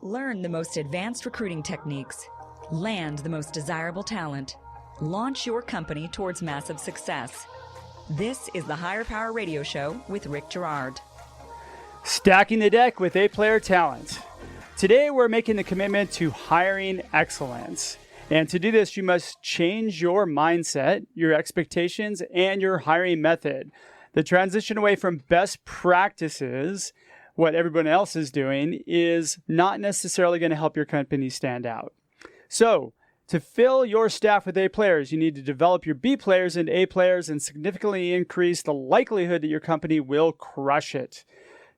Learn the most advanced recruiting techniques. Land the most desirable talent. Launch your company towards massive success. This is the Higher Power Radio Show with Rick Girard. Stacking the deck with A-player talent. Today we're making the commitment to hiring excellence. And to do this, you must change your mindset, your expectations, and your hiring method. The transition away from best practices, what everyone else is doing, is not necessarily going to help your company stand out. So, to fill your staff with A players, you need to develop your B players into A players and significantly increase the likelihood that your company will crush it.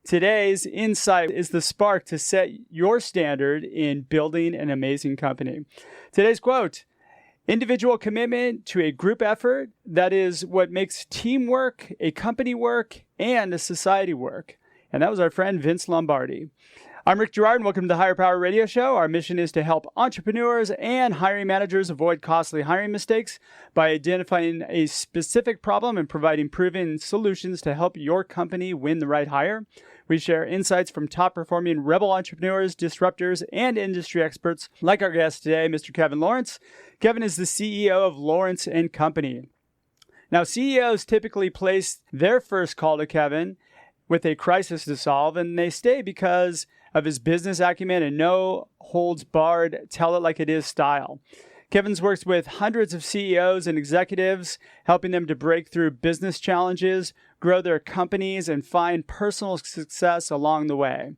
Today's insight is the spark to set your standard in building an amazing company. Today's quote: individual commitment to a group effort, that is what makes teamwork, a company work, and a society work. And that was our friend Vince Lombardi. I'm Rick Girard, and welcome to the Higher Power Radio Show. Our mission is to help entrepreneurs and hiring managers avoid costly hiring mistakes by identifying a specific problem and providing proven solutions to help your company win the right hire. We share insights from top-performing rebel entrepreneurs, disruptors, and industry experts like our guest today, Mr. Kevin Lawrence. Kevin is the CEO of Lawrence & Company. Now, CEOs typically place their first call to Kevin with a crisis to solve, and they stay because of his business acumen and no-holds-barred, tell-it-like-it-is style. Kevin's worked with hundreds of CEOs and executives, helping them to break through business challenges, grow their companies, and find personal success along the way.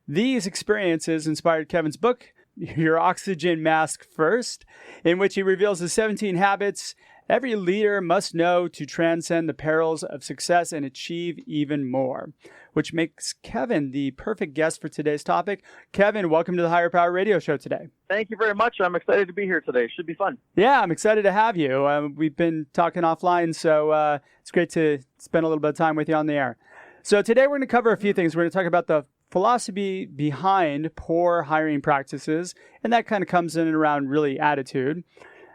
These experiences inspired Kevin's book, Your Oxygen Mask First, in which he reveals the 17 habits every leader must know to transcend the perils of success and achieve even more, which makes Kevin the perfect guest for today's topic. Kevin, welcome to the Higher Power Radio Show today. Thank you very much. I'm excited to be here today. Should be fun. Yeah, I'm excited to have you. We've been talking offline, so it's great to spend a little bit of time with you on the air. So today we're going to cover a few things. We're going to talk about the philosophy behind poor hiring practices, and that kind of comes in and around really attitude.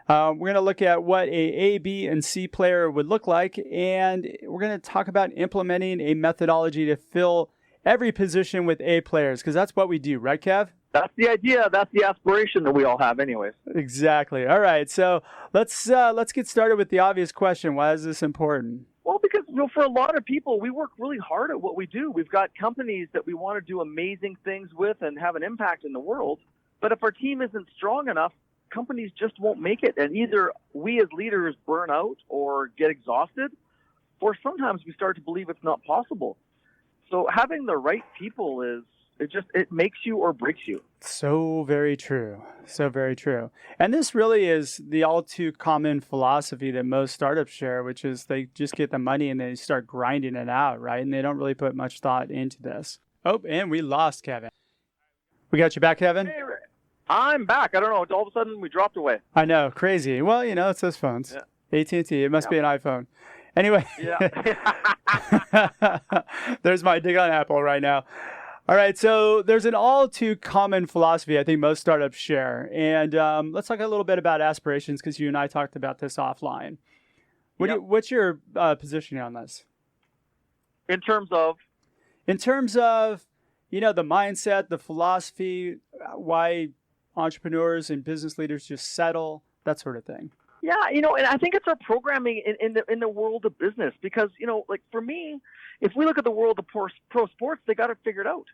We're going to look at what a B, and C player would look like, and we're going to talk about implementing a methodology to fill every position with A players, because that's what we do, right, Kev? That's the idea. That's the aspiration that we all have anyways. Exactly. All right, so let's get started with the obvious question. Why is this important? Well, because for a lot of people, we work really hard at what we do. We've got companies that we want to do amazing things with and have an impact in the world, but if our team isn't strong enough, companies just won't make it, and either we as leaders burn out or get exhausted, or sometimes we start to believe it's not possible. So having the right people it makes you or breaks you. So very true. So very true. And this really is the all too common philosophy that most startups share, which is they just get the money and they start grinding it out, right? And they don't really put much thought into this. Oh, and we lost Kevin. We got you back, Kevin? Hey, I'm back. I don't know. All of a sudden, we dropped away. I know. Crazy. Well, it's those phones. Yeah. AT&T. It must be an iPhone. Anyway. Yeah. There's my dig on Apple right now. All right. So there's an all too common philosophy I think most startups share. And let's talk a little bit about aspirations, because you and I talked about this offline. What's your position on this? In terms of? In terms of, the mindset, the philosophy, why entrepreneurs and business leaders just settle, that sort of thing. Yeah, and I think it's our programming in the world of business, because, like for me, if we look at the world of pro sports, they got it figured out.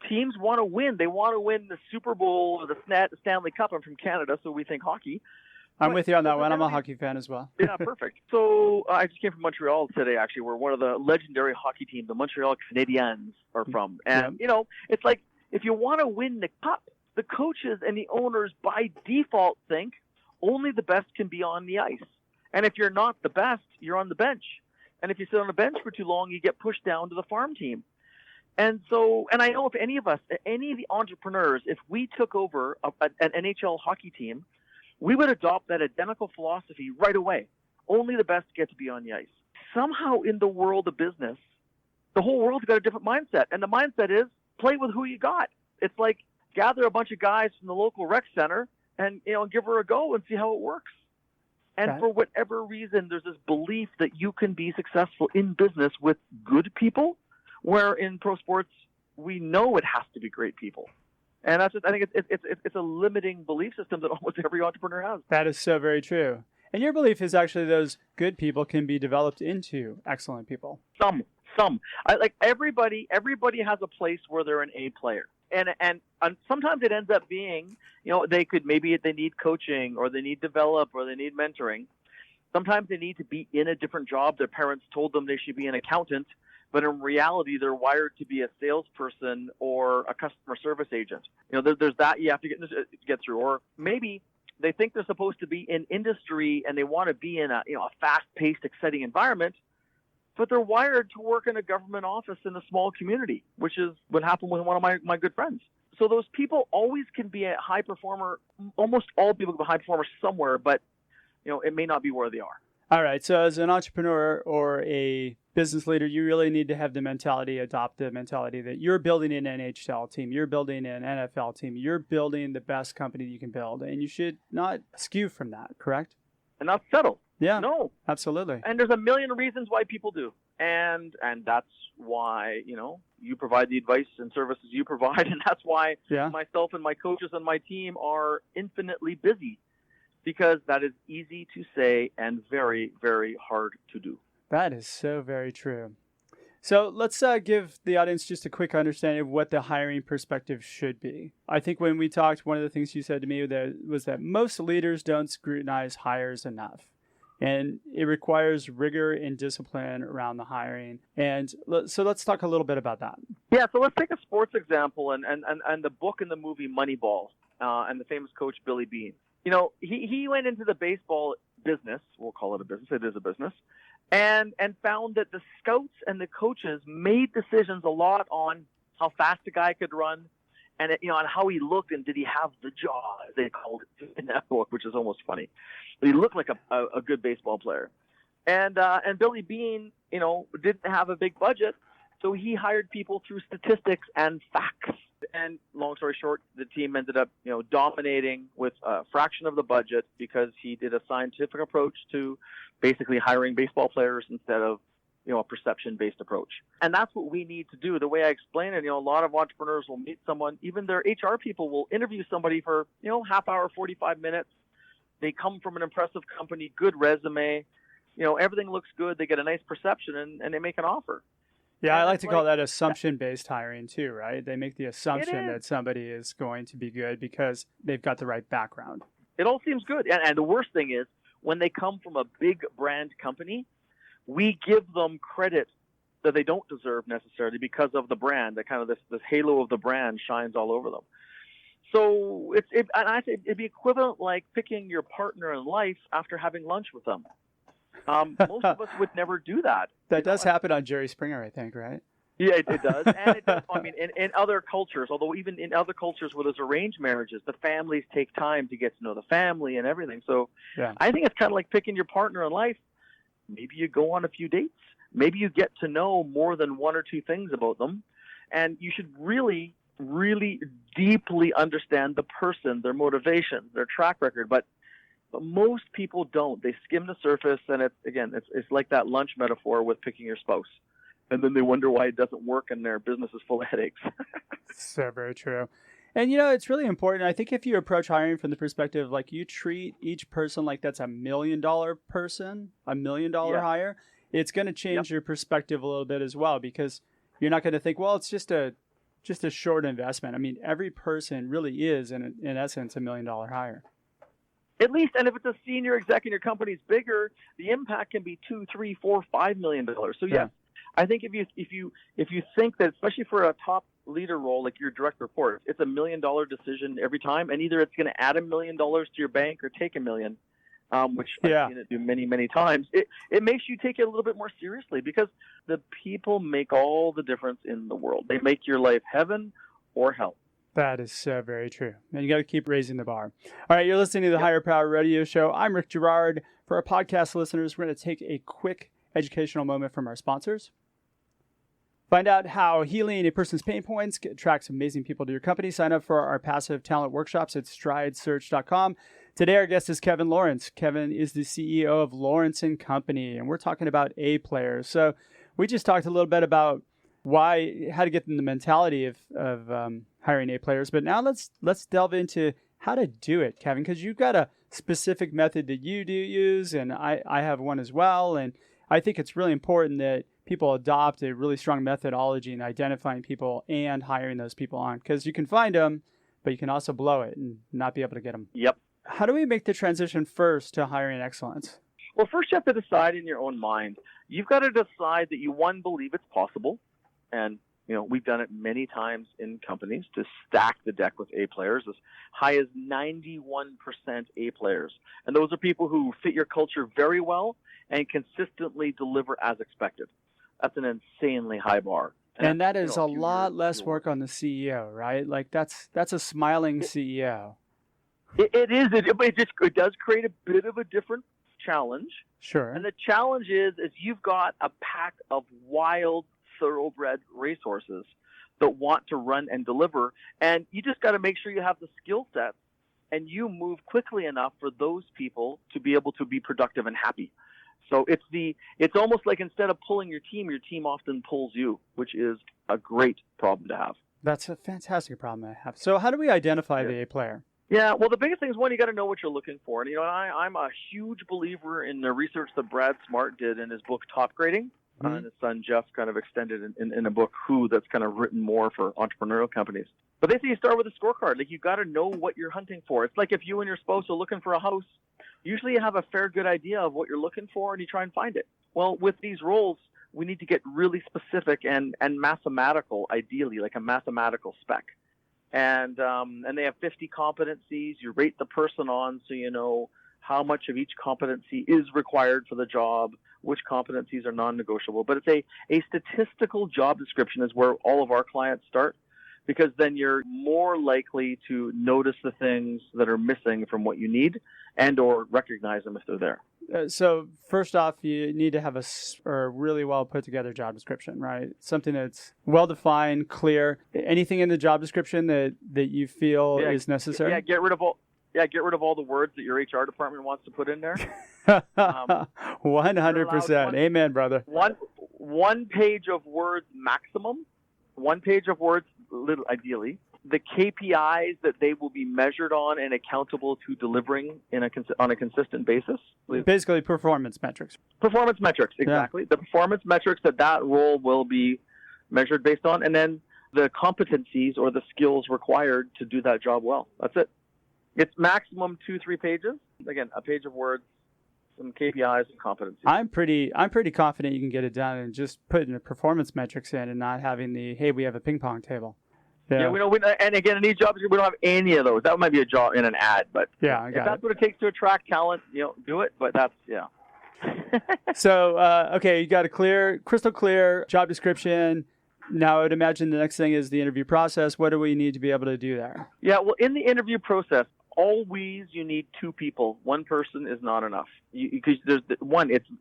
Teams want to win. They want to win the Super Bowl or the Stanley Cup. I'm from Canada, so we think hockey. I'm with you on that one. I'm a hockey fan as well. Yeah, perfect. So I just came from Montreal today, actually, where one of the legendary hockey teams, the Montreal Canadiens, are from. And, it's like, if you want to win the cup, the coaches and the owners by default think only the best can be on the ice. And if you're not the best, you're on the bench. And if you sit on the bench for too long, you get pushed down to the farm team. And I know if any of us, any of the entrepreneurs, if we took over an NHL hockey team, we would adopt that identical philosophy right away. Only the best get to be on the ice. Somehow in the world of business, the whole world's got a different mindset. And the mindset is play with who you got. It's like gather a bunch of guys from the local rec center and give her a go and see how it works. And for whatever reason, there's this belief that you can be successful in business with good people, where in pro sports, we know it has to be great people. And that's just, I think it's a limiting belief system that almost every entrepreneur has. That is so very true. And your belief is actually those good people can be developed into excellent people. Some. Like everybody has a place where they're an A player. And sometimes it ends up being, they need coaching, or they need develop, or they need mentoring. Sometimes they need to be in a different job. Their parents told them they should be an accountant, but in reality, they're wired to be a salesperson or a customer service agent. There's that you have to get through. Or maybe they think they're supposed to be in industry and they want to be in a fast-paced, exciting environment, but they're wired to work in a government office in a small community, which is what happened with one of my good friends. So those people always can be a high performer. Almost all people can be a high performer somewhere, but it may not be where they are. All right. So as an entrepreneur or a business leader, you really need to have adopt the mentality that you're building an NHL team, you're building an NFL team, you're building the best company you can build, and you should not skew from that, correct? And not settle. Yeah. No. Absolutely. And there's a million reasons why people do. And that's why, you provide the advice and services you provide. And that's why myself and my coaches and my team are infinitely busy, because that is easy to say and very, very hard to do. That is so very true. So let's give the audience just a quick understanding of what the hiring perspective should be. I think when we talked, one of the things you said to me was that most leaders don't scrutinize hires enough. And it requires rigor and discipline around the hiring. And so let's talk a little bit about that. Yeah, so let's take a sports example and the book and the movie Moneyball and the famous coach Billy Beane. He went into the baseball business, we'll call it a business, it is a business, and found that the scouts and the coaches made decisions a lot on how fast a guy could run, and on how he looked, and did he have the jaw, as they called it in that book, which is almost funny. But he looked like a good baseball player. And Billy Beane, didn't have a big budget, so he hired people through statistics and facts. And long story short, the team ended up, dominating with a fraction of the budget, because he did a scientific approach to basically hiring baseball players instead of, a perception-based approach. And that's what we need to do. The way I explain it, a lot of entrepreneurs will meet someone, even their HR people will interview somebody for, half hour, 45 minutes. They come from an impressive company, good resume, everything looks good. They get a nice perception and they make an offer. Yeah, I like to call that assumption-based hiring too, right? They make the assumption that somebody is going to be good because they've got the right background. It all seems good. And the worst thing is, when they come from a big brand company, we give them credit that they don't deserve necessarily because of the brand. That kind of this halo of the brand shines all over them. So and I say it'd be equivalent like picking your partner in life after having lunch with them. Most of us would never do that. That does happen on Jerry Springer, I think, right? Yeah, it does. And it does. I mean, in other cultures, although even in other cultures where there's arranged marriages, the families take time to get to know the family and everything. So I think it's kind of like picking your partner in life. Maybe you go on a few dates. Maybe you get to know more than one or two things about them. And you should really, really deeply understand the person, their motivations, their track record. But most people don't. They skim the surface, and it's like that lunch metaphor with picking your spouse. And then they wonder why it doesn't work and their business is full of headaches. So very true. And, it's really important. I think if you approach hiring from the perspective, like you treat each person like that's $1 million person, $1 million hire, it's going to change your perspective a little bit as well, because you're not going to think, well, it's just a short investment. I mean, every person really is, in essence, $1 million hire. At least, and if it's a senior exec and your company's bigger, the impact can be $2, $3, $4, $5 million. So yes, I think if you think that, especially for a top leader role like your direct report, it's $1 million decision every time, and either it's going to add $1 million to your bank or take $1 million, which I've seen it do many, many times. It makes you take it a little bit more seriously, because the people make all the difference in the world. They make your life heaven or hell. That is so very true. And you got to keep raising the bar. All right, you're listening to the Higher Power Radio Show. I'm Rick Girard. For our podcast listeners, we're going to take a quick educational moment from our sponsors. Find out how healing a person's pain points attracts amazing people to your company. Sign up for our passive talent workshops at stridesearch.com. Today, our guest is Kevin Lawrence. Kevin is the CEO of Lawrence & Company, and we're talking about A players. So we just talked a little bit about how to get them the mentality of hiring A players. But now let's delve into how to do it, Kevin, because you've got a specific method that you do use, and I have one as well. And I think it's really important that people adopt a really strong methodology in identifying people and hiring those people on, because you can find them, but you can also blow it and not be able to get them. Yep. How do we make the transition first to hiring excellence? Well, first you have to decide in your own mind. You've got to decide that you, one, believe it's possible. And, we've done it many times in companies to stack the deck with A players, as high as 91% A players. And those are people who fit your culture very well and consistently deliver as expected. That's an insanely high bar. And that is a lot less work on the CEO, right? Like that's a smiling CEO. It is. It does create a bit of a different challenge. Sure. And the challenge is you've got a pack of wild, thoroughbred racehorses that want to run and deliver, and you just got to make sure you have the skill sets and you move quickly enough for those people to be able to be productive and happy. So it's almost like instead of pulling your team often pulls you, which is a great problem to have. That's a fantastic problem to have. So how do we identify the A player? Yeah, well, the biggest thing is, one, you got to know what you're looking for. And, I'm a huge believer in the research that Brad Smart did in his book, Top Grading. And his son, Jeff, kind of extended in a book, Who, that's kind of written more for entrepreneurial companies. But they say you start with a scorecard. Like, you got to know what you're hunting for. It's like if you and your spouse are looking for a house, usually you have a fair good idea of what you're looking for and you try and find it. Well, with these roles, we need to get really specific and mathematical, ideally, like a mathematical spec. And they have 50 competencies. You rate the person on so you know how much of each competency is required for the job, which competencies are non-negotiable. But it's a statistical job description is where all of our clients start, because then you're more likely to notice the things that are missing from what you need and or recognize them if they're there. So first off, you need to have a really well put together job description, right? Something that's well defined, clear. Anything in the job description that you feel is necessary? Yeah, get rid of all the words that your HR department wants to put in there. 100%. Amen, brother. One page of words maximum. 1 page of words, ideally. The KPIs that they will be measured on and accountable to delivering on a consistent basis. Basically, performance metrics. Performance metrics, exactly. Yeah. The performance metrics that role will be measured based on, and then the competencies or the skills required to do that job well. That's it. It's maximum 2-3 pages. Again, a page of words, some KPIs and competencies. I'm pretty confident you can get it done and just putting the performance metrics in and not having we have a ping pong table. Yeah, and again, in these jobs, we don't have any of those. That might be a job in an ad, but if that's what it takes to attract talent, do it. But that's, So, okay, you got a crystal clear job description. Now, I would imagine the next thing is the interview process. What do we need to be able to do there? Yeah, well, in the interview process, always you need 2 people. One person is not enough. Because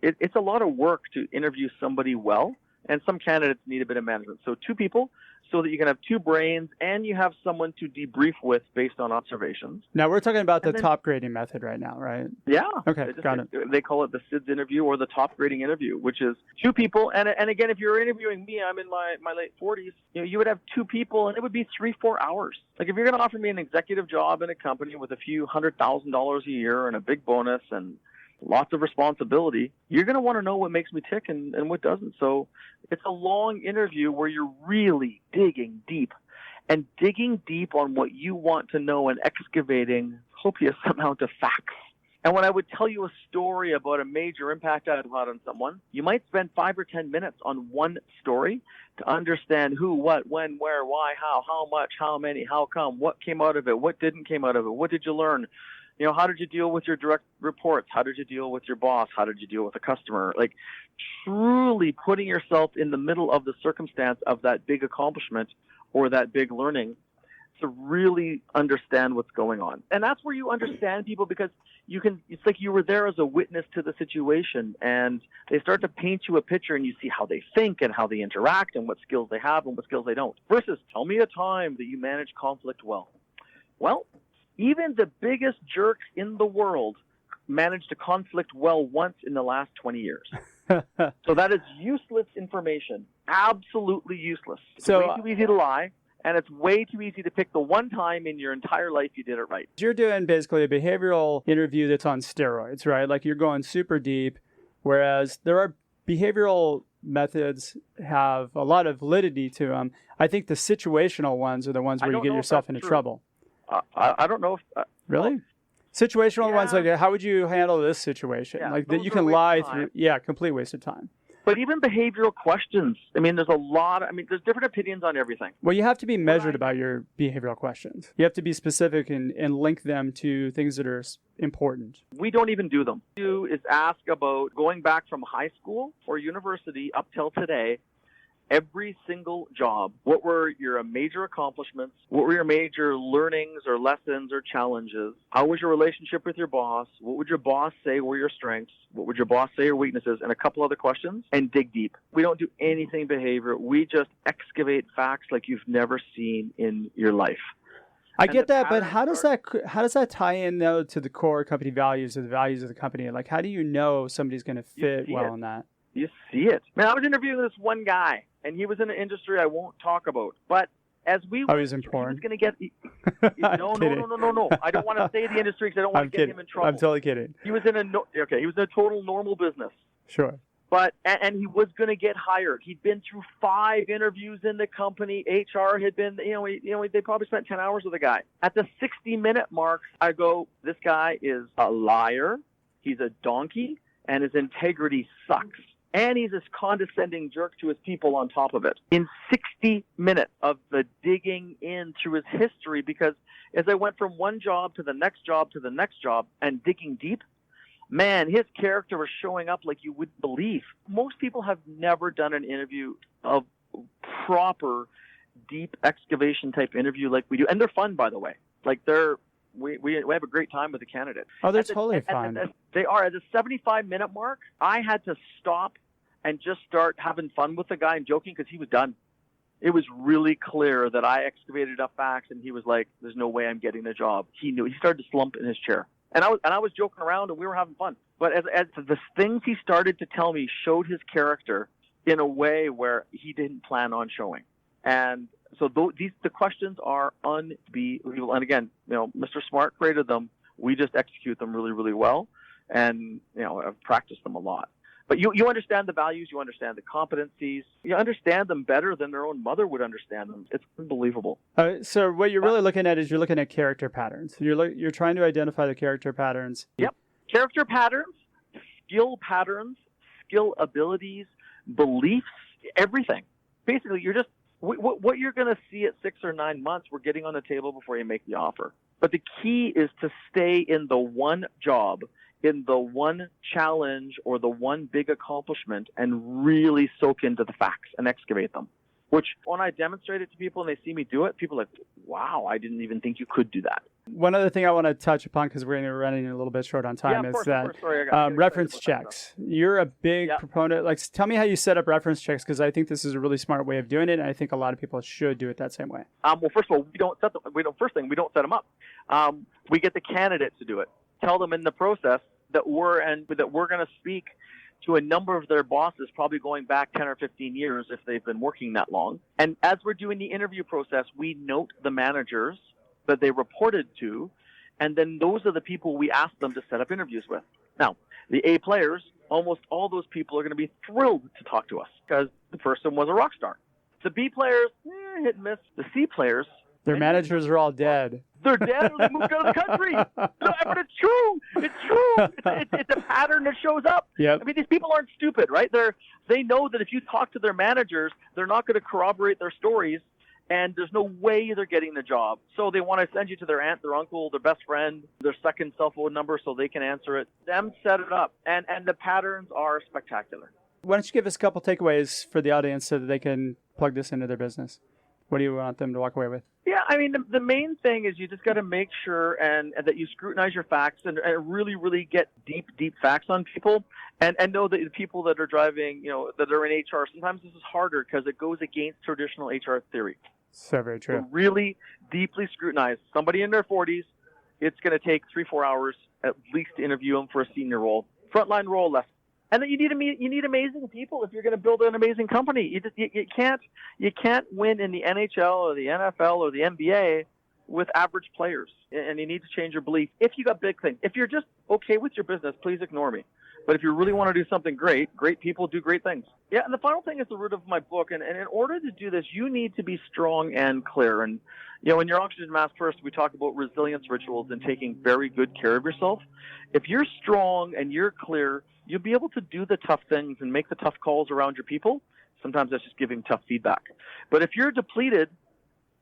it's a lot of work to interview somebody well, and some candidates need a bit of management. So 2 people, so that you can have 2 brains and you have someone to debrief with based on observations. Now, we're talking about the top grading method right now, right? Yeah. Okay, got it. They call it the SIDS interview or the top grading interview, which is 2 people. And again, if you're interviewing me, I'm in my late 40s, you would have 2 people and it would be 3-4 hours. Like if you're going to offer me an executive job in a company with a few $100,000 a year and a big bonus and lots of responsibility, you're going to want to know what makes me tick and what doesn't. So it's a long interview where you're really digging deep on what you want to know and excavating copious amount of facts. And when I would tell you a story about a major impact I've had on someone, you might spend 5 or 10 minutes on one story to understand who, what, when, where, why, how much, how many, how come, what came out of it, what didn't came out of it, what did you learn? How did you deal with your direct reports? How did you deal with your boss? How did you deal with a customer? Like truly putting yourself in the middle of the circumstance of that big accomplishment or that big learning to really understand what's going on. And that's where you understand people, because it's like you were there as a witness to the situation, and they start to paint you a picture and you see how they think and how they interact and what skills they have and what skills they don't. Versus, tell me a time that you managed conflict well. Well, even the biggest jerks in the world managed a conflict well once in the last 20 years. So that is useless information. Absolutely useless. It's way too easy to lie, and it's way too easy to pick the one time in your entire life you did it right. You're doing basically a behavioral interview that's on steroids, right? Like you're going super deep, whereas there are behavioral methods have a lot of validity to them. I think the situational ones are the ones where you get yourself into trouble. I don't know if... really? Situational ones, like how would you handle this situation? Like that you can lie through. Yeah, complete waste of time. But even behavioral questions, I mean, there's there's different opinions on everything. Well, you have to be measured about your behavioral questions. You have to be specific and link them to things that are important. We don't even do them. What we do is ask about going back from high school or university up till today, every single job. What were your major accomplishments? What were your major learnings or lessons or challenges? How was your relationship with your boss? What would your boss say were your strengths? What would your boss say are weaknesses? And a couple other questions, and dig deep. We don't do anything behavioral. We just excavate facts like you've never seen in your life. I get that, but how does that tie in though to the core company values or the values of the company? Like, how do you know somebody's going to fit well in that? You see it. Man, I was interviewing this one guy, and he was in an industry I won't talk about. But as we he was in porn. He was going to get... No. I don't want to say the industry because I don't want to get him in trouble. I'm totally kidding. He was in a total normal business. Sure. But and he was going to get hired. He'd been through 5 interviews in the company. HR had been, they probably spent 10 hours with the guy. At the 60-minute mark, I go, this guy is a liar. He's a donkey, and his integrity sucks. And he's this condescending jerk to his people on top of it. In 60 minutes of the digging in through his history, because as I went from one job to the next job to the next job and digging deep, man, his character was showing up like you wouldn't believe. Most people have never done an interview of proper, deep excavation type interview like we do. And they're fun, by the way. Like we have a great time with the candidates. Oh, they're totally fun. They are. At the 75-minute mark, I had to stop and just start having fun with the guy and joking because he was done. It was really clear that I excavated enough facts, and he was like, there's no way I'm getting the job. He knew. He started to slump in his chair. And I was joking around, and we were having fun. But as the things he started to tell me showed his character in a way where he didn't plan on showing. And so the questions are unbelievable. And again, Mr. Smart created them. We just execute them really, really well. And, I've practiced them a lot. But you understand the values, you understand the competencies, you understand them better than their own mother would understand them. It's unbelievable. So what you're really looking at is you're looking at character patterns. You're trying to identify the character patterns. Yep. Character patterns, skill abilities, beliefs, everything. Basically, you're just what you're going to see at 6 or 9 months, we're getting on the table before you make the offer. But the key is to stay in the one job, in the one challenge or the one big accomplishment, and really soak into the facts and excavate them. Which, when I demonstrate it to people and they see me do it, people are like, wow, I didn't even think you could do that. One other thing I want to touch upon, because we're running a little bit short on time, is that reference checks. You're a big proponent. Like, tell me how you set up reference checks, because I think this is a really smart way of doing it, and I think a lot of people should do it that same way. Well, first of all, we don't set them up. We get the candidate to do it. Tell them in the process that we're going to speak to a number of their bosses, probably going back 10 or 15 years if they've been working that long. And as we're doing the interview process, we note the managers that they reported to, and then those are the people we ask them to set up interviews with. Now, the A players, almost all those people are going to be thrilled to talk to us because the person was a rock star. The B players, hit and miss. The C players, their managers are all dead. They're dead or they moved out of the country. But it's true. It's true. It's a pattern that shows up. Yep. I mean, these people aren't stupid, right? They know that if you talk to their managers, they're not going to corroborate their stories, and there's no way they're getting the job. So they want to send you to their aunt, their uncle, their best friend, their second cell phone number so they can answer it. Them set it up. And the patterns are spectacular. Why don't you give us a couple takeaways for the audience so that they can plug this into their business? What do you want them to walk away with? Yeah, I mean, the main thing is you just got to make sure and that you scrutinize your facts and really, really get deep facts on people and know that the people that are driving, that are in HR, sometimes this is harder because it goes against traditional HR theory. So very true. So really deeply scrutinize somebody in their 40s, it's going to take 3-4 hours at least to interview them for a senior role, frontline role less. And then you need amazing people if you're going to build an amazing company. You can't win in the NHL or the NFL or the NBA with average players, and you need to change your belief. If you got big things, if you're just okay with your business, please ignore me. But if you really want to do something great people do great things. Yeah, and the final thing is the root of my book. And in order to do this, you need to be strong and clear. And, in your Oxygen Mask First, we talk about resilience rituals and taking very good care of yourself. If you're strong and you're clear, you'll be able to do the tough things and make the tough calls around your people. Sometimes that's just giving tough feedback. But if you're depleted,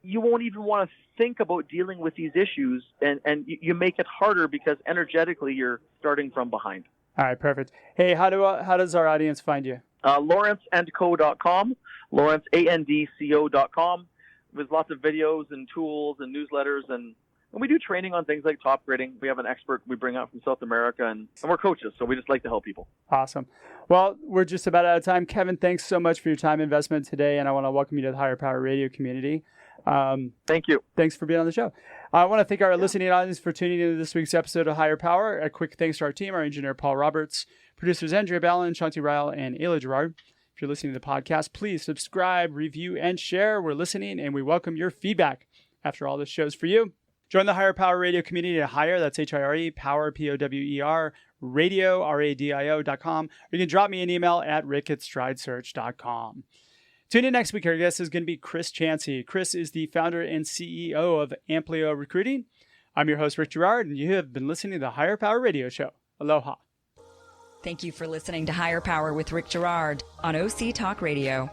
you won't even want to think about dealing with these issues, and you make it harder because energetically you're starting from behind. All right, perfect. Hey, how does our audience find you? LawrenceandCo.com, LawrenceAndCo.com. There's lots of videos and tools and newsletters, and we do training on things like top grading. We have an expert we bring out from South America, and we're coaches, so we just like to help people. Awesome. Well, we're just about out of time. Kevin, thanks so much for your time investment today, and I want to welcome you to the Higher Power Radio community. Thank you. Thanks for being on the show. I want to thank our listening audience for tuning into this week's episode of Higher Power. A quick thanks to our team, our engineer, Paul Roberts, producers Andrea Ballin, Shanti Ryle, and Ayla Gerard. If you're listening to the podcast, please subscribe, review, and share. We're listening, and we welcome your feedback. After all, this show's for you. Join the Higher Power Radio community at Higher, that's HIRE, Power, POWER, radio, RADIO.com. Or you can drop me an email at rick@stridesearch.com. Tune in next week. Our guest is going to be Chris Chansey. Chris is the founder and CEO of Amplio Recruiting. I'm your host, Rick Gerard, and you have been listening to the Higher Power Radio Show. Aloha. Thank you for listening to Higher Power with Rick Gerard on OC Talk Radio.